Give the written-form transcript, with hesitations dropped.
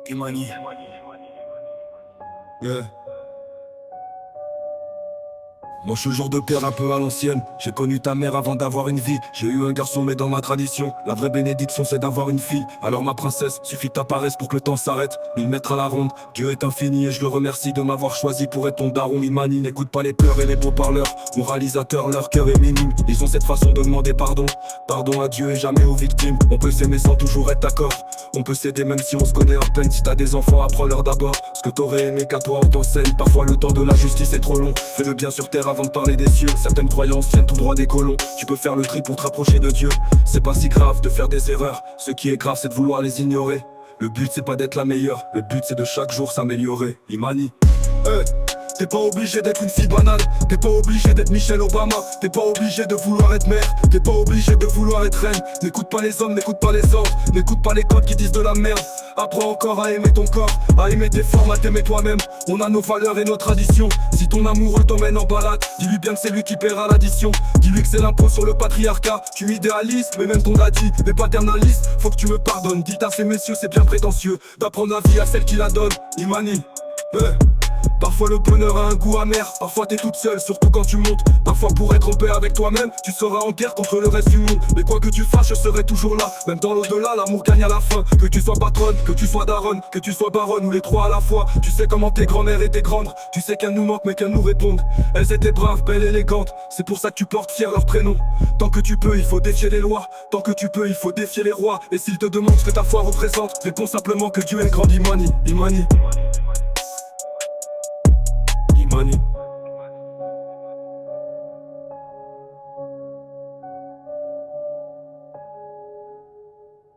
Imani. Yeah. Moi je suis le genre de père un peu à l'ancienne. J'ai connu ta mère avant d'avoir une vie. J'ai eu un garçon mais dans ma tradition la vraie bénédiction c'est d'avoir une fille. Alors ma princesse, suffit que t'apparaisses pour que le temps s'arrête. 1000 mètres à la ronde, Dieu est infini et je le remercie de m'avoir choisi pour être ton daron. Imani, n'écoute pas les pleurs et les beaux parleurs. Moralisateurs, leur cœur est minime. Ils ont cette façon de demander pardon. Pardon à Dieu et jamais aux victimes. On peut s'aimer sans toujours être d'accord. On peut s'aider même si on se connaît à peine. Si t'as des enfants, apprends-leur d'abord ce que t'aurais aimé qu'à toi on t'enseigne. Parfois le temps de la justice est trop long. Fais le bien sur terre avant de parler des cieux. Certaines croyances viennent tout droit des colons. Tu peux faire le tri pour te rapprocher de Dieu. C'est pas si grave de faire des erreurs. Ce qui est grave c'est de vouloir les ignorer. Le but c'est pas d'être la meilleure. Le but c'est de chaque jour s'améliorer. Imani. T'es pas obligé d'être une fille banale. T'es pas obligé d'être Michelle Obama. T'es pas obligé de vouloir être mère. T'es pas obligé de vouloir être reine. N'écoute pas les hommes, n'écoute pas les ordres. N'écoute pas les codes qui disent de la merde. Apprends encore à aimer ton corps, à aimer tes formes, à t'aimer toi-même. On a nos valeurs et nos traditions. Si ton amoureux t'emmène en balade, dis-lui bien que c'est lui qui paiera l'addition. Dis-lui que c'est l'impôt sur le patriarcat. Tu idéalistes, mais même ton daddy est paternaliste. Faut que tu me pardonnes, dites à ces messieurs c'est bien prétentieux d'apprendre la vie à celle qui la donne. Imani. Parfois le bonheur a un goût amer. Parfois t'es toute seule, surtout quand tu montes. Parfois pour être en paix avec toi-même, tu seras en guerre contre le reste du monde. Mais quoi que tu fasses, je serai toujours là. Même dans l'au-delà, l'amour gagne à la fin. Que tu sois patronne, que tu sois daronne, que tu sois baronne ou les trois à la fois. Tu sais comment tes grand-mères étaient grandes. Tu sais qu'elles nous manquent mais qu'elles nous répondent. Elles étaient braves, belles, élégantes. C'est pour ça que tu portes fier leur prénom. Tant que tu peux, il faut défier les lois. Tant que tu peux, il faut défier les rois. Et s'ils te demandent ce que ta foi représente, réponds simplement que Dieu est grand. Imani, Imani.